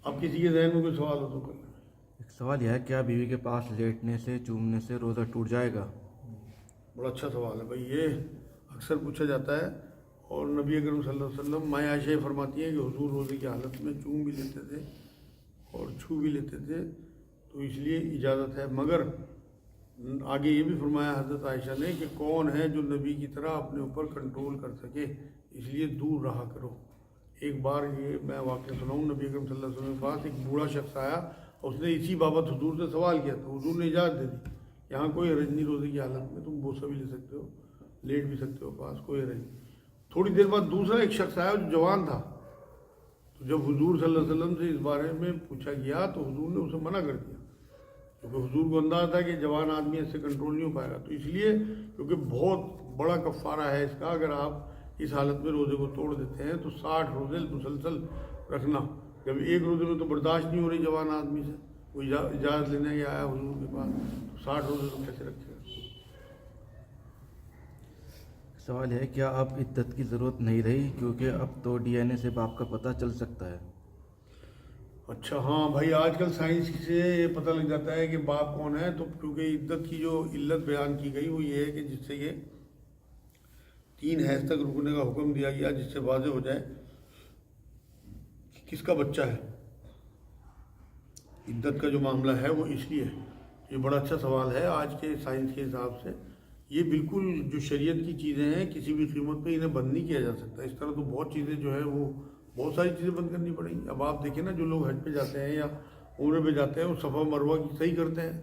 اب کسی کے ذہن میں کوئی سوال ہو تو کر لیں۔ ایک سوال یہ ہے، کیا بیوی کے پاس لیٹنے سے چومنے سے روزہ ٹوٹ جائے گا؟ بڑا اچھا سوال ہے بھائی، یہ اکثر پوچھا جاتا ہے۔ اور نبی اکرم صلی اللہ علیہ وسلم مائیں عائشہ فرماتی ہیں کہ حضور روزے کی حالت میں چوم بھی لیتے تھے اور چھو بھی لیتے تھے، تو اس لیے اجازت ہے۔ مگر آگے یہ بھی فرمایا حضرت عائشہ نے کہ کون ہے جو نبی کی طرح اپنے اوپر کنٹرول کر سکے، اس لیے دور رہا کرو۔ ایک بار یہ میں واقعہ سناؤں، نبی اکرم صلی اللہ علیہ وسلم کے پاس ایک بوڑھا شخص آیا، اس نے اسی بابت حضور سے سوال کیا، تو حضور نے اجازت دے دی، یہاں کوئی حرج نہیں، روزے کی حالت میں تم بوسہ بھی لے سکتے ہو، لیٹ بھی سکتے ہو، پاس کوئی حرج نہیں۔ تھوڑی دیر بعد دوسرا ایک شخص آیا جو جوان تھا، تو جب حضور صلی اللہ علیہ وسلم سے اس بارے میں پوچھا گیا تو حضور نے اسے منع کر دیا، کیونکہ حضور کو اندازہ تھا کہ جوان آدمی اس سے کنٹرول نہیں ہو پائے گا۔ تو اس لیے کیونکہ بہت بڑا کفارہ ہے اس کا، اگر آپ اس حالت میں روزے کو توڑ دیتے ہیں تو 60 روزے مسلسل رکھنا، جب ایک روزے میں تو برداشت نہیں ہو رہی جوان آدمی سے، وہ اجازت لینے کے آیا حضور کے پاس، تو 60 روزے تو کیسے رکھے گا؟ سوال ہے، کیا اب عدت کی ضرورت نہیں رہی کیونکہ اب تو ڈی این اے سے باپ کا پتہ چل سکتا ہے؟ اچھا ہاں بھائی، آج کل سائنس سے یہ پتہ لگ جاتا ہے کہ باپ کون ہے، تو کیونکہ عدت کی جو علت بیان کی گئی وہ یہ ہے کہ جس سے یہ 3 حیض تک رکنے کا حکم دیا گیا، جس سے واضح ہو جائے کہ کس کا بچہ ہے۔ عدت کا جو معاملہ ہے وہ اس لیے ہے۔ یہ بڑا اچھا سوال ہے آج کے سائنس کے حساب سے۔ یہ بالکل جو شریعت کی چیزیں ہیں کسی بھی قیمت پہ انہیں بند نہیں کیا جا سکتا۔ اس طرح تو بہت چیزیں جو ہے وہ بہت ساری چیزیں بند کرنی پڑیں گی۔ اب آپ دیکھیں نا، جو لوگ حج پہ جاتے ہیں یا عمرے پہ جاتے ہیں وہ صفا مروہ کی صحیح کرتے ہیں۔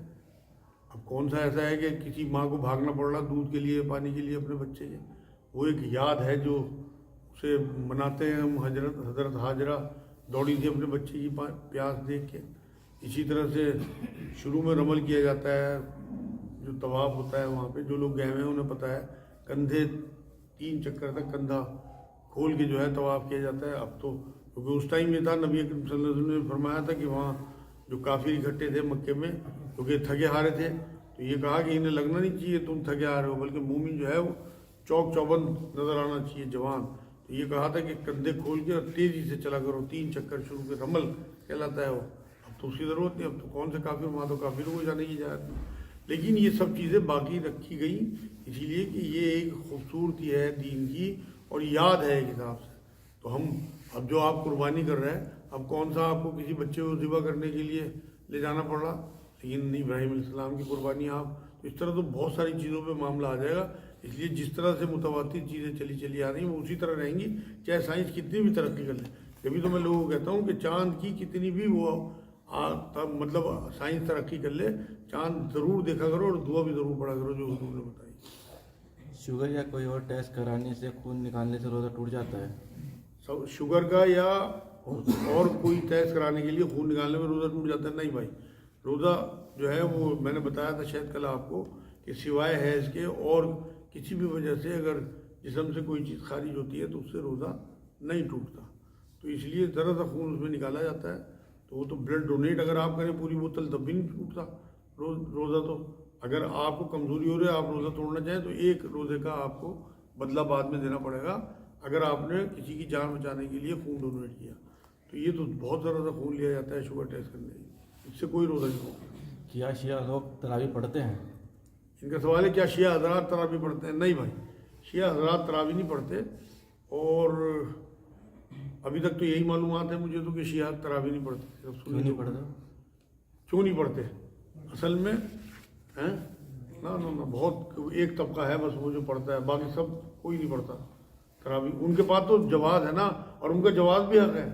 اب کون سا ایسا ہے کہ کسی ماں کو بھاگنا پڑ رہا دودھ کے لیے، پانی کے لیے اپنے بچے کے؟ وہ ایک یاد ہے جو اسے مناتے ہیں ہم۔ حضرت حاجرہ دوڑی تھی اپنے بچے کی پیاس دیکھ کے۔ اسی طرح سے شروع میں رمل کیا جاتا ہے، جو طواف ہوتا ہے وہاں پہ، جو لوگ گئے ہوئے ہیں انہیں پتہ ہے، کندھے 3 چکر تک کندھا کھول کے جو ہے طواف کیا جاتا ہے۔ اب تو کیونکہ اس ٹائم یہ تھا، نبی اکرم صلی اللہ علیہ وسلم نے فرمایا تھا کہ وہاں جو کافر اکٹھے تھے مکے میں، کیونکہ تھکے ہارے تھے، تو یہ کہا کہ انہیں لگنا نہیں چاہیے تم تھکے ہارے ہو، بلکہ مومن جو ہے وہ چوک چوبند نظر آنا چاہیے، جوان۔ تو یہ کہا تھا کہ کندھے کھول کے اور تیزی سے چلا کرو، 3 چکر شروع کے، رمل کہلاتا ہے وہ۔ اب تو اس کی ضرورت نہیں، اب تو کون سے کافر، وہاں تو کافروں کو جانے کی اجازت نہیں۔ لیکن یہ سب چیزیں باقی رکھی گئیں اسی لیے کہ یہ ایک خوبصورتی ہے دین کی اور یاد ہے ایک حساب سے۔ تو ہم اب جو آپ قربانی کر رہے ہیں، اب کون سا آپ کو کسی بچے کو ذبح کرنے کے لیے لے جانا پڑ رہا، لیکن ابراہیم علیہ السلام کی قربانی آپ، تو اس طرح تو بہت ساری چیزوں پہ معاملہ آ جائے گا۔ اس لیے جس طرح سے متواتر چیزیں چلی آ رہی ہیں وہ اسی طرح رہیں گی، چاہے سائنس کتنی بھی ترقی کر لے۔ جبھی تو میں لوگوں کو کہتا ہوں کہ چاند کی کتنی بھی وہ مطلب سائنس ترقی کر لے، چاند ضرور دیکھا کرو اور دعا بھی ضرور پڑھا کرو جو حضور نے بتائی۔ شوگر یا کوئی اور ٹیسٹ کرانے سے خون نکالنے سے روزہ ٹوٹ جاتا ہے؟ شوگر کا یا اور کوئی ٹیسٹ کرانے کے لیے خون نکالنے میں روزہ ٹوٹ جاتا ہے؟ نہیں بھائی، روزہ جو ہے وہ میں نے بتایا تھا شاید کل آپ کو کہ سوائے حیض کے اور کسی بھی وجہ سے اگر جسم سے کوئی چیز خارج ہوتی ہے تو اس سے روزہ نہیں ٹوٹتا۔ تو اس لیے ذرا سا خون اس میں نکالا جاتا ہے، تو وہ تو بلڈ ڈونیٹ اگر آپ کریں پوری بوتل تب بھی نہیں ٹوٹتا روزہ۔ تو اگر آپ کو کمزوری ہو رہی ہے، آپ روزہ توڑنا چاہیں تو ایک روزے کا آپ کو بدلہ بعد میں دینا پڑے گا اگر آپ نے کسی کی جان بچانے کے لیے خون ڈونیٹ کیا۔ تو یہ تو بہت زیادہ خون لیا جاتا ہے شوگر ٹیسٹ کرنے کے لیے، اس سے کوئی روزہ نہیں ہوگا۔ کیا شیعہ لوگ تراویح پڑھتے ہیں؟ ان کا سوال ہے کیا شیعہ حضرات تراویح پڑھتے ہیں؟ نہیں بھائی، شیعہ حضرات تراویح نہیں پڑھتے، اور ابھی تک تو یہی معلومات ہے مجھے تو کہ شیعہ تراویح نہیں پڑھتے۔ کیوں نہیں پڑھتے؟ کیوں نہیں پڑھتے؟ اصل میں نہ بہت ایک طبقہ ہے بس وہ جو پڑھتا ہے، باقی سب کوئی نہیں پڑھتا تراویح۔ ان کے پاس تو جواز ہے نا، اور ان کا جواز بھی حق ہے۔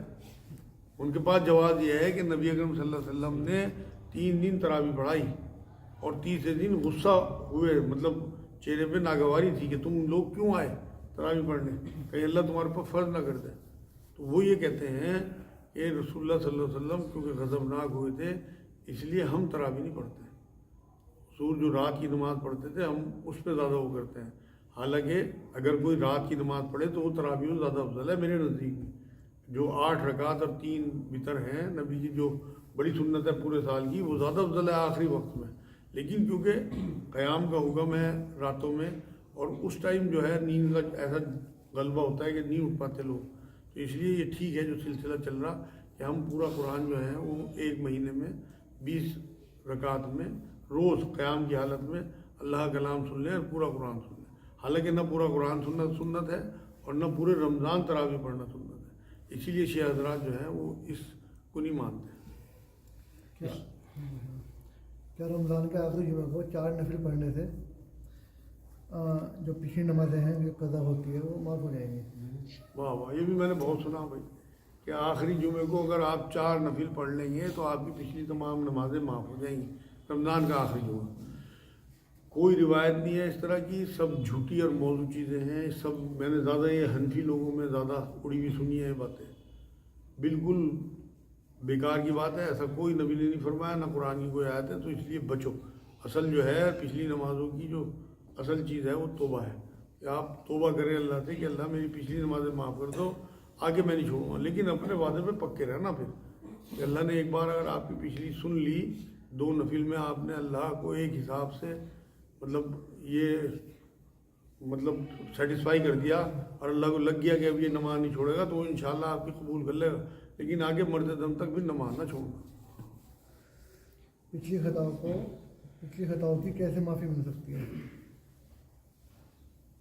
ان کے پاس جواز یہ ہے کہ نبی اکرم صلی اللہ علیہ وسلم نے 3 دن تراویح پڑھائی اور تیسرے دن غصہ ہوئے، مطلب چہرے پہ ناگواری تھی کہ تم لوگ کیوں آئے تراویح پڑھنے، کہیں اللہ تمہارے پر فرض نہ کر دے۔ تو وہ یہ کہتے ہیں کہ رسول اللہ صلی اللہ علیہ وسلم کیونکہ غضبناک ہوئے تھے اس لیے ہم تراویح نہیں پڑھتے۔ حضور جو رات کی نماز پڑھتے تھے ہم اس پہ زیادہ وہ کرتے ہیں، حالانکہ اگر کوئی رات کی نماز پڑھے تو وہ تراویح میں زیادہ افضل ہے میرے نزدیک میں۔ جو 8 رکعت اور 3 وتر ہیں نبی کی جو بڑی سنت ہے پورے سال کی، وہ زیادہ افضل ہے آخری وقت میں۔ لیکن کیونکہ قیام کا حکم ہے راتوں میں، اور اس ٹائم جو ہے نیند کا ایسا غلبہ ہوتا ہے کہ نہیں اٹھ پاتے لوگ، تو اس لیے یہ ٹھیک ہے جو سلسلہ چل رہا کہ ہم پورا قرآن جو ہے وہ ایک مہینے میں 20 رکعت میں روز قیام کی حالت میں اللہ کا کلام سن لیں اور پورا قرآن سن لیں. حالانکہ نہ پورا قرآن سننا سنت ہے اور نہ پورے رمضان تراویح پڑھنا سنت ہے. اسی لیے شیعہ حضرات جو ہیں وہ اس کو نہیں مانتے. کیا رمضان کے آخری جمعہ کو 4 نفل پڑھنے سے جو پچھلی نمازیں ہیں جو قضا ہوتی ہے وہ معاف ہو جائیں گی؟ واہ واہ، یہ بھی میں نے بہت سنا بھائی کہ آخری جمعے کو اگر آپ 4 نفل پڑھ لیں گے تو آپ کی پچھلی تمام نمازیں معاف ہو جائیں گی. رمضان کا آخری جمعہ کوئی روایت نہیں ہے اس طرح کی، سب جھوٹی اور موضوع چیزیں ہیں. سب میں نے زیادہ یہ حنفی لوگوں میں زیادہ اڑی ہوئی سنی ہے باتیں، بالکل بیکار کی بات ہے. ایسا کوئی نبی نے نہیں فرمایا، نہ قرآن کی کوئی آیت ہے. تو اس لیے بچو. اصل جو ہے پچھلی نمازوں کی جو اصل چیز ہے وہ توبہ ہے کہ آپ توبہ کریں اللہ سے کہ اللہ میری پچھلی نمازیں معاف کر دو، آگے میں نہیں چھوڑوں گا. لیکن اپنے وعدے پہ پکے رہنا پھر کہ اللہ نے ایک بار اگر آپ کی پچھلی سن لی 2 نفل میں آپ نے اللہ کو ایک حساب سے مطلب سیٹسفائی کر دیا اور اللہ کو لگ گیا کہ اب یہ نماز نہیں چھوڑے گا تو وہ انشاءاللہ آپ کی قبول کر لے گا. لیکن آگے مرتے دم تک بھی نماز نہ چھوڑنا. پچھلی خطاؤں کی کیسے معافی مل سکتی ہے؟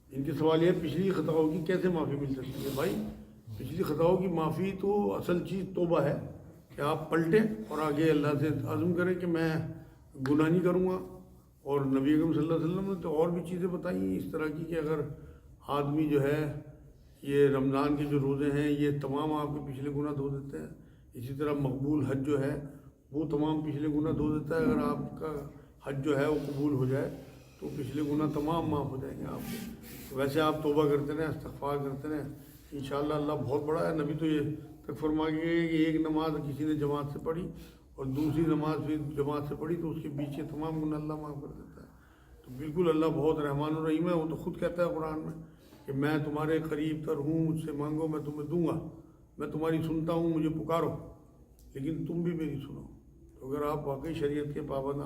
ان کے سوال یہ پچھلی خطاؤں کی کیسے معافی مل سکتی ہے. بھائی پچھلی خطاؤں کی معافی تو اصل چیز توبہ ہے کہ آپ پلٹیں اور آگے اللہ سے عزم کریں کہ میں گناہ نہیں کروں گا. اور نبی اکرم صلی اللہ علیہ وسلم نے تو اور بھی چیزیں بتائی ہیں اس طرح کی کہ اگر آدمی جو ہے یہ رمضان کے جو روزے ہیں یہ تمام آپ کے پچھلے گناہ دھو دیتے ہیں. اسی طرح مقبول حج جو ہے وہ تمام پچھلے گناہ دھو دیتا ہے. اگر آپ کا حج جو ہے وہ قبول ہو جائے تو پچھلے گناہ تمام معاف ہو جائیں گے آپ کے. ویسے آپ توبہ کرتے رہیں، استغفار کرتے رہیں، انشاءاللہ اللہ بہت بڑا ہے. نبی تو یہ تک فرما گئے کہ ایک نماز کسی نے جماعت سے پڑھی اور دوسری نماز بھی جماعت سے پڑھی تو اس کے پیچھے تمام گناہ اللہ معاف کر دیتا ہے. تو بالکل اللہ بہت رحمان الرحیم ہے. وہ تو خود کہتا ہے قرآن میں کہ میں تمہارے قریب تر ہوں، مجھ سے مانگو میں تمہیں دوں گا، میں تمہاری سنتا ہوں، مجھے پکارو لیکن تم بھی میری سنو. تو اگر آپ واقعی شریعت کے پابند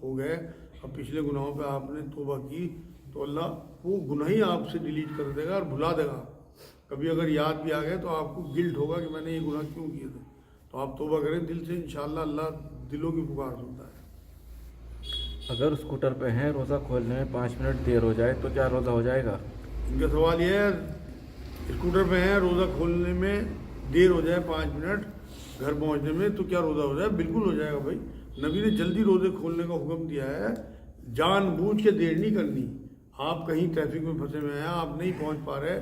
ہو گئے اور پچھلے گناہوں پہ آپ نے توبہ کی تو اللہ وہ گناہ ہی آپ سے ڈیلیٹ کر دے گا اور بھلا دے گا. کبھی اگر یاد بھی آ گئے تو آپ کو گلٹ ہوگا کہ میں نے یہ گناہ کیوں کیے تھے. تو آپ توبہ کریں دل سے، انشاءاللہ اللہ دلوں کی پکار سنتا ہے. اگر اسکوٹر پہ ہیں، روزہ کھولنے میں 5 منٹ دیر ہو جائے تو کیا روزہ ہو جائے گا؟ ان کا سوال یہ ہے اسکوٹر پہ ہیں، روزہ کھولنے میں دیر ہو جائے 5 منٹ گھر پہنچنے میں تو کیا روزہ ہو جائے؟ بالکل ہو جائے گا بھائی. نبی نے جلدی روزے کھولنے کا حکم دیا ہے، جان بوجھ کے دیر نہیں کرنی. آپ کہیں ٹریفک میں پھنسے ہوئے ہیں، آپ نہیں پہنچ پا رہے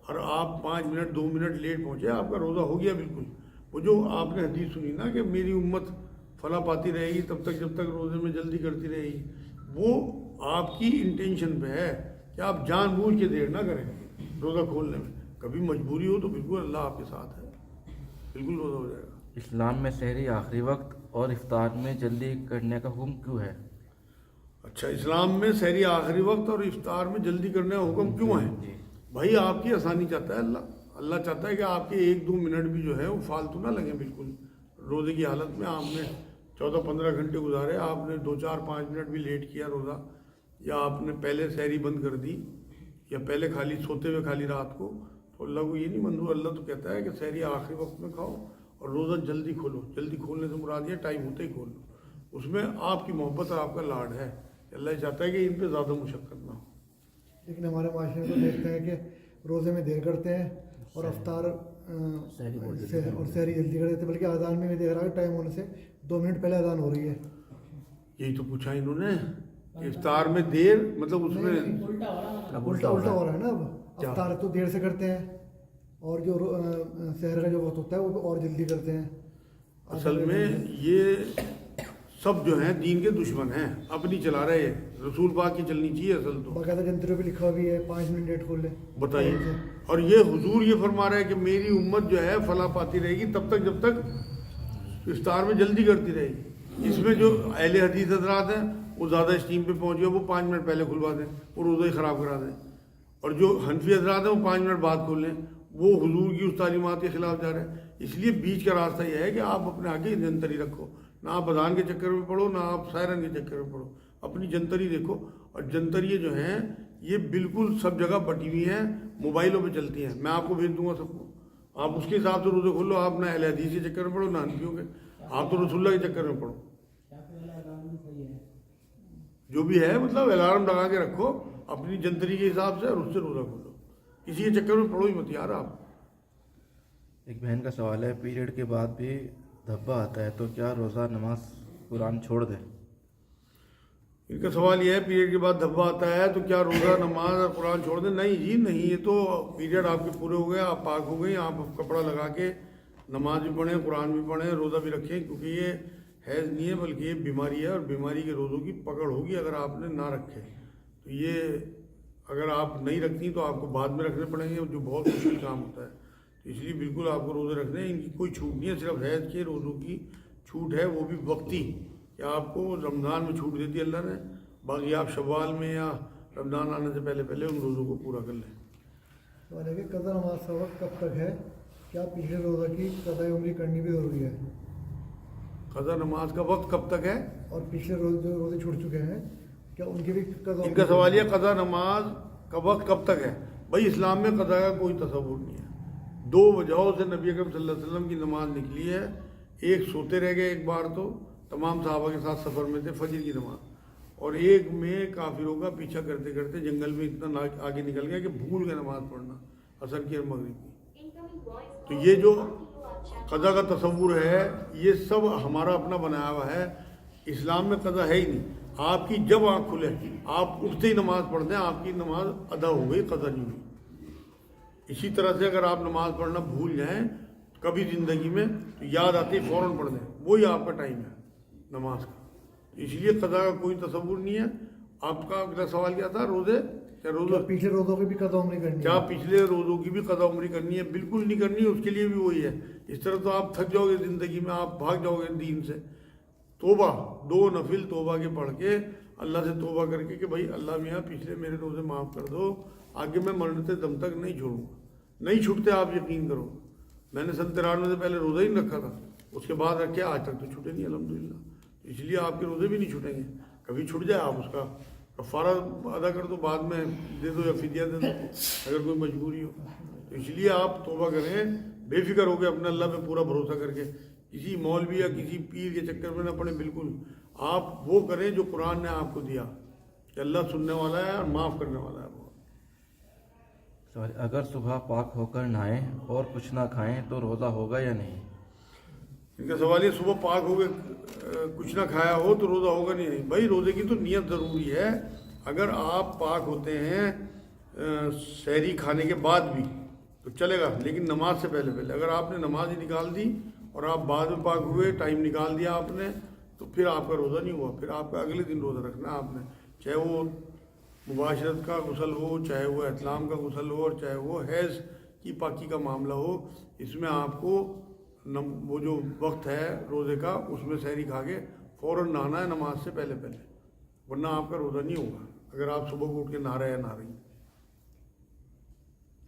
اور آپ 5 منٹ 2 منٹ لیٹ پہنچے، آپ کا روزہ ہو گیا بالکل. وہ جو آپ نے حدیث سنی نا کہ میری امت فلاں پاتی رہے گی تب تک جب تک روزے میں جلدی کرتی رہے گی، وہ آپ کی انٹینشن پہ ہے کہ آپ جان بوجھ کے دیر نہ کریں روزہ کھولنے میں. کبھی مجبوری ہو تو بالکل اللہ آپ کے ساتھ ہے، بالکل روزہ ہو جائے گا. اسلام میں سحری آخری وقت اور افطار میں جلدی کرنے کا حکم کیوں ہے؟ اچھا، اسلام میں سحری آخری وقت اور افطار میں جلدی کرنے کا حکم کیوں ہے؟ بھائی آپ کی آسانی چاہتا ہے اللہ چاہتا ہے کہ آپ کے 1-2 منٹ بھی جو ہے وہ فالتو نہ لگیں. بالکل روزے کی حالت میں آپ نے 14-15 گھنٹے گزارے، آپ نے 2-4-5 منٹ بھی لیٹ کیا روزہ، یا آپ نے پہلے سحری بند کر دی یا پہلے کھا لی سوتے ہوئے کھا لی رات کو، تو اللہ کو یہ نہیں منظور. اللہ تو کہتا ہے کہ سحری آخری وقت میں کھاؤ اور روزہ جلدی کھولو. جلدی کھولنے سے مراد یہ ٹائم ہوتے ہی کھول لو. اس میں آپ کی محبت اور آپ کا لاڈ ہے. اللہ چاہتا ہے کہ ان پہ زیادہ مشقت نہ ہو. لیکن ہمارے معاشرے کو دیکھتے ہیں کہ روزے میں دیر کرتے ہیں اور افطار اور سحری جلدی کر دیتے ہیں، بلکہ اذان میں بھی دیکھ رہا ہے ٹائم ہونے سے 2 منٹ پہلے اذان ہو رہی ہے. یہی تو پوچھا انہوں نے کہ افطار میں دیر مطلب اس میں الٹا ہو رہا ہے نا. اب افطار تو دیر سے کرتے ہیں اور جو سحر کا جو وقت ہوتا ہے وہ اور جلدی کرتے ہیں. اصل میں یہ سب جو ہیں دین کے دشمن ہیں، اپنی چلا رہے ہیں. رسول پاک کی چلنی چاہیے اصل تو. باقاعدہ جنتروں پہ لکھا بھی ہے 5 منٹ لیٹ کھول لیں. بتائیے. اور یہ حضور یہ فرما رہا ہے کہ میری امت جو ہے فلاں پاتی رہے گی تب تک جب تک افطار میں جلدی کرتی رہے گی. اس میں جو اہل حدیث حضرات ہیں وہ زیادہ اسٹیم پہ پہنچ گئے، وہ 5 منٹ پہلے کھلوا دیں، وہ روزہ ہی خراب کرا دیں. اور جو حنفی حضرات ہیں وہ 5 منٹ بعد کھول لیں، وہ حضور کی اس تعلیمات کے خلاف جا رہے ہیں. اس لیے بیچ کا راستہ یہ ہے کہ آپ اپنے آگے جنتری رکھو. نہ آپ اذان کے چکر میں پڑھو، نہ آپ سائرن کے چکر میں پڑھو، اپنی جنتری دیکھو. اور جنتریے جو ہیں یہ بالکل سب جگہ بٹی ہوئی ہیں، موبائلوں پہ چلتی ہیں. میں آپ کو بھیج دوں گا سب کو. آپ اس کے حساب سے روزے کھول لو. آپ نہ اہل حدیث کے چکر میں پڑھو نہ حنفیوں کے, آپ تو رسول اللہ کے چکر میں پڑھو. جو بھی ہے مطلب الارم لگا کے رکھو اپنی جنتری کے حساب سے اور اس سے روزہ کھولو, کسی کے چکر میں پڑھو ہی مت یار آپ. ایک بہن کا سوال ہے, پیریڈ کے بعد بھی دھبا آتا ہے تو کیا روزہ نماز قرآن چھوڑ دے؟ ان کا سوال یہ ہے پیریڈ کے بعد دھبا آتا ہے تو کیا روزہ نماز اور قرآن چھوڑ دیں؟ نہیں جی نہیں, یہ تو پیریڈ آپ کے پورے ہو گئے, آپ پاک ہو گئی, آپ کپڑا لگا کے نماز بھی پڑھیں, قرآن بھی پڑھیں, روزہ بھی رکھیں, کیونکہ یہ حیض نہیں ہے بلکہ یہ بیماری ہے اور بیماری کے روزوں کی پکڑ ہوگی اگر آپ نے نہ رکھے. تو یہ اگر آپ نہیں رکھتی تو آپ کو بعد میں رکھنے پڑیں گے, جو بہت مشکل کام ہوتا ہے. تو اس لیے بالکل آپ کو روزے رکھنے ہیں, ان کی کوئی چھوٹ نہیں ہے, صرف حیض کے روزوں کی چھوٹ ہے, وہ بھی وقتی, کہ آپ کو رمضان میں چھوٹ دیتی ہے اللہ نے, باقی آپ شوال میں یا رمضان آنے سے پہلے پہلے ان روزوں کو پورا کر لیں. سوال ہے کہ قضا نماز کا وقت کب تک ہے؟ کیا پچھلے روزہ کی قضاء عمری کرنی بھی ضروری ہے؟ قضا نماز کا وقت کب تک ہے اور پچھلے جو روزے چھوٹ چکے ہیں کیا ان کی بھی قضا؟ ان کا سوال یہ قضا نماز کا وقت کب تک ہے. بھائی اسلام میں قضا کا کوئی تصور نہیں ہے. 2 وجہوں سے نبی اکرم صلی اللہ علیہ وسلم کی نماز نکلی ہے. ایک سوتے رہ گئے ایک بار تو تمام صحابہ کے ساتھ سفر میں تھے فجر کی نماز, اور ایک میں کافروں کا پیچھا کرتے کرتے جنگل میں اتنا آگے نکل گیا کہ بھول گئے نماز پڑھنا عصر کی اور مغرب کی. تو یہ جو قضا کا تصور ہے یہ سب ہمارا اپنا بنایا ہوا ہے, اسلام میں قضا ہے ہی نہیں. آپ کی جب آنکھ کھلے آپ اٹھتے ہی نماز پڑھ دیں, آپ کی نماز ادا ہو گئی, قضا نہیں ہوئی. اسی طرح سے اگر آپ نماز پڑھنا بھول جائیں کبھی زندگی میں تو یاد آتی فوراً پڑھ دیں, وہی آپ کا ٹائم ہے نماز کا. اس لیے قضا کا کوئی تصور نہیں ہے. آپ کا اگلا سوال کیا تھا؟ روزے کیا روزہ پچھلے روزوں کی بھی قضا عمری کرنی ہے؟ کیا پچھلے روزوں کی بھی قضا عمری کرنی ہے؟ بالکل نہیں کرنی ہے, اس کے لیے بھی وہی ہے. اس طرح تو آپ تھک جاؤ گے زندگی میں, آپ بھاگ جاؤ گے دین سے. توبہ 2 نفل توبہ کے پڑھ کے اللہ سے توبہ کر کے کہ بھائی اللہ میاں پچھلے میرے روزے معاف کر دو, آگے میں مرتے دم تک نہیں چھوڑوں گا. نہیں چھوٹتے آپ یقین کرو, میں نے 93 سے پہلے روزہ ہی نہیں رکھا تھا, اس کے بعد رکھے, آج تک تو چھوٹے نہیں الحمدللہ. اس لیے آپ کے روزے بھی نہیں چھوٹیں گے. کبھی چھوٹ جائے آپ اس کا کفارہ ادا کر دو, بعد میں دے دو یا فدیہ دے دو اگر کوئی مجبوری ہو. تو اس لیے آپ توبہ کریں بے فکر ہو کے اپنے اللہ پہ پورا بھروسہ کر کے, کسی مولوی یا کسی پیر کے چکر میں نہ پڑیں. بالکل آپ وہ کریں جو قرآن نے آپ کو دیا کہ اللہ سننے والا ہے اور معاف کرنے والا ہے. اگر صبح پاک ہو کر نہائیں اور کچھ نہ کھائیں تو روزہ ہوگا یا نہیں؟ ان کا سوال یہ صبح پاک ہو گئے کچھ نہ کھایا ہو تو روزہ ہوگا نہیں. بھائی روزے کی تو نیت ضروری ہے. اگر آپ پاک ہوتے ہیں سحری کھانے کے بعد بھی تو چلے گا, لیکن نماز سے پہلے پہلے. اگر آپ نے نماز ہی نکال دی اور آپ بعد میں پاک ہوئے, ٹائم نکال دیا آپ نے, تو پھر آپ کا روزہ نہیں ہوا. پھر آپ کا اگلے دن روزہ رکھنا ہے آپ نے, چاہے وہ مباشرت کا غسل ہو, چاہے وہ احتلام کا غسل ہو, اور چاہے وہ حیض کی پاکی کا معاملہ ہو. اس میں آپ کو وہ جو وقت ہے روزے کا اس میں سحری کھا کے فوراً نہانا ہے نماز سے پہلے پہلے, ورنہ آپ کا روزہ نہیں ہوگا اگر آپ صبح کو اٹھ کے نہا رہے یا نہ رہی.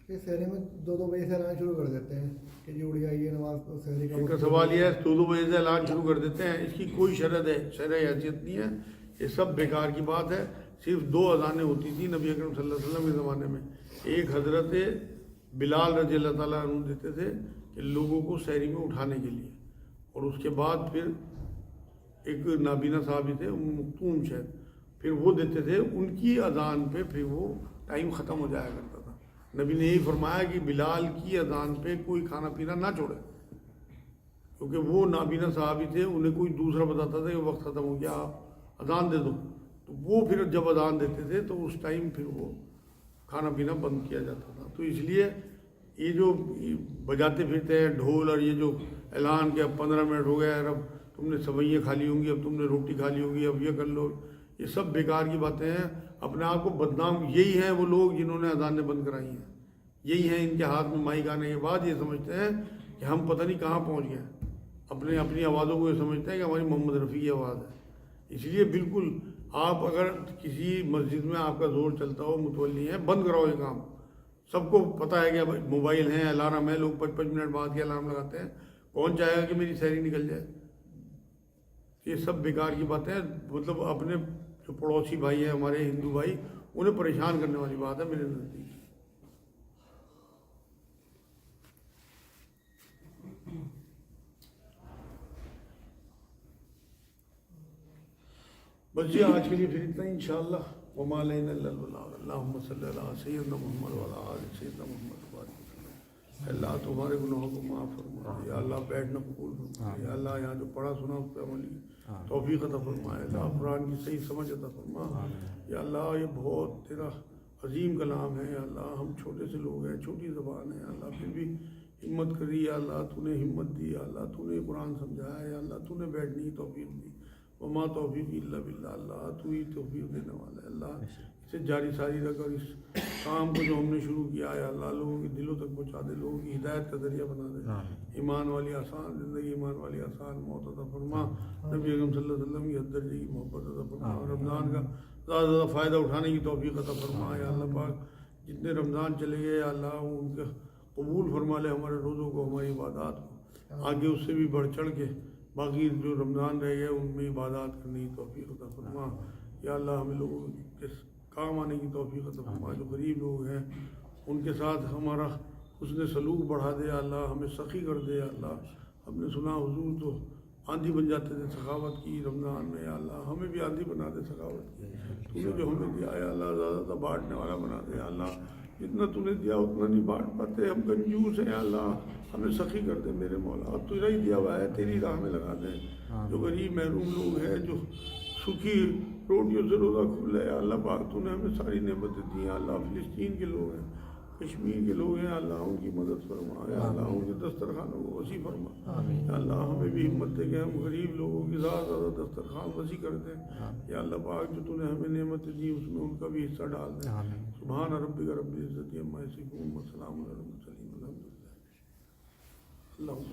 کہ سحری میں 2 بجے سے اعلان شروع کر دیتے ہیں کہ جی اڑ جائیے نماز سحری کا. ان کا سوال یہ ہے 2 بجے سے اعلان شروع کر دیتے ہیں, اس کی کوئی شرعی حیثیت نہیں ہے. یہ سب بیکار کی بات ہے. صرف 2 اذانیں ہوتی تھیں نبی اکرم صلی اللہ علیہ وسلم کے زمانے میں. ایک حضرت بلال رضی اللہ تعالیٰ عنہ دیتے تھے کہ لوگوں کو سحری میں اٹھانے کے لیے, اور اس کے بعد پھر ایک نابینا صحابی تھے مختوم شاید, پھر وہ دیتے تھے. ان کی اذان پہ پھر وہ ٹائم ختم ہو جایا کرتا تھا. نبی نے یہی فرمایا کہ بلال کی اذان پہ کوئی کھانا پینا نہ چھوڑے, کیونکہ وہ نابینا صحابی تھے, انہیں کوئی دوسرا بتاتا تھا کہ وقت ختم ہو گیا آپ اذان دے دو, تو وہ پھر جب اذان دیتے تھے تو اس ٹائم پھر وہ کھانا پینا بند کیا جاتا تھا. تو اس لیے یہ جو بجاتے پھرتے ہیں ڈھول, اور یہ جو اعلان کہ اب 15 منٹ ہو گیا, اب تم نے سوئیاں کھا لی ہوں گی, اب تم نے روٹی کھا لی ہوگی, اب یہ کر لو, یہ سب بیکار کی باتیں ہیں. اپنے آپ کو بدنام یہی ہیں وہ لوگ جنہوں نے اذانیں بند کرائی ہیں. یہی ہیں ان کے ہاتھ میں مائک آنے کے بعد یہ سمجھتے ہیں کہ ہم پتہ نہیں کہاں پہنچ گئے. اپنی آوازوں کو یہ سمجھتے ہیں کہ ہماری محمد رفیع کی آواز ہے. اس لیے بالکل آپ اگر کسی مسجد میں آپ کا زور چلتا ہو, متولی ہیں, بند کراؤ یہ کام. سب کو پتہ ہے کہ موبائل ہیں, الارم ہے, لوگ 5 منٹ بعد کے الارم لگاتے ہیں. کون چاہے گا کہ میری سحری نکل جائے؟ یہ سب بیکار کی باتیں ہیں. مطلب اپنے جو پڑوسی بھائی ہیں ہمارے ہندو بھائی, انہیں پریشان کرنے والی بات ہے میرے نزدیک. بس یہ آج کے لیے پھر اتنا ہی انشاءاللہ وما علینا الا البلاغ اللہم صلی علی سیدنا محمد وعلی آل سیدنا محمد وبارک وسلم. اللہ تمہارے گناہوں کو معاف فرما. یا اللہ بیٹھنا قبول فرما. یا اللہ یہاں جو پڑھا سنا اس پہ عملی توفیق عطا فرما. یا اللہ قرآن کی صحیح سمجھ عطا فرما. یا اللہ یہ بہت تیرا عظیم کلام ہے. یا اللہ ہم چھوٹے سے لوگ ہیں, چھوٹی زبان ہے. یا اللہ پھر بھی ہمت کری. یا اللہ تو نے ہمت دی. یا اللہ تو نے قرآن سمجھایا. یا اللہ تو نے بیٹھنے کی توفیق دی. وما توفیق الا باللہ. اللہ تو ہی توفیق دینے والا ہے. اللہ اسے جاری ساری رکھ اور اس کام کو جو ہم نے شروع کیا ہے اللہ لوگوں کے دلوں تک پہنچا دے, لوگوں کی ہدایت کا ذریعہ بنا دے. ایمان والی آسان زندگی, ایمان والی آسان موت عطا فرما. نبی اکرم صلی اللہ علیہ وسلم کی حد درجے کی محبت عطا فرما. اور رمضان کا زیادہ سے زیادہ فائدہ اٹھانے کی توفیق عطا فرما. یا اللہ پاک جتنے رمضان چلے گئے یا اللہ ان کا قبول فرما لے ہمارے روزوں کو, ہماری عبادات کو. آگے اس سے بھی بڑھ چڑھ کے باقی جو رمضان رہ گئے ان میں عبادات کرنے کی توفیق عطا فرما. یا اللہ ہمیں لوگوں کے کام آنے کی توفیق عطا فرما. جو غریب لوگ ہیں ان کے ساتھ ہمارا حسن سلوک بڑھا دے. یا اللہ ہمیں سخی کر دے. یا اللہ ہم نے سنا حضور تو آندھی بن جاتے تھے سخاوت کی رمضان میں. یا اللہ ہمیں بھی آندھی بنا دے سخاوت کی. تو نے جو ہمیں دیا ہے اللہ زیادہ زیادہ بانٹنے والا بنا دے. یا اللہ جتنا تو نے دیا اتنا نہیں بانٹ پاتے, ہم کنجوس ہیں. یا اللہ ہمیں سخی کر دے میرے مولا. اب تیرا ہی دیا ہوا ہے, تیری راہ میں لگا دیں. جو غریب محروم لوگ ہیں, جو سکھی روٹیوں سے روزہ کھلا ہے, اللہ پاک تو نے ہمیں ساری نعمتیں دی ہیں. اللہ فلسطین کے لوگ ہیں, کشمیر کے لوگ ہیں, اللہ ان کی مدد فرما. یا اللہ ان کے دسترخوانوں کو وسیع فرما. یا اللہ ہمیں بھی ہمت دے کہ ہم غریب لوگوں کی زیادہ زیادہ دسترخوان وسیع کر دیں. یا اللہ پاک جو تو نے ہمیں نعمتیں دی اس میں ان کا بھی حصہ ڈال دیں. سبحان ربک رب العزت عما یصفون وسلام علی المرسلین والحمد للہ. اللہ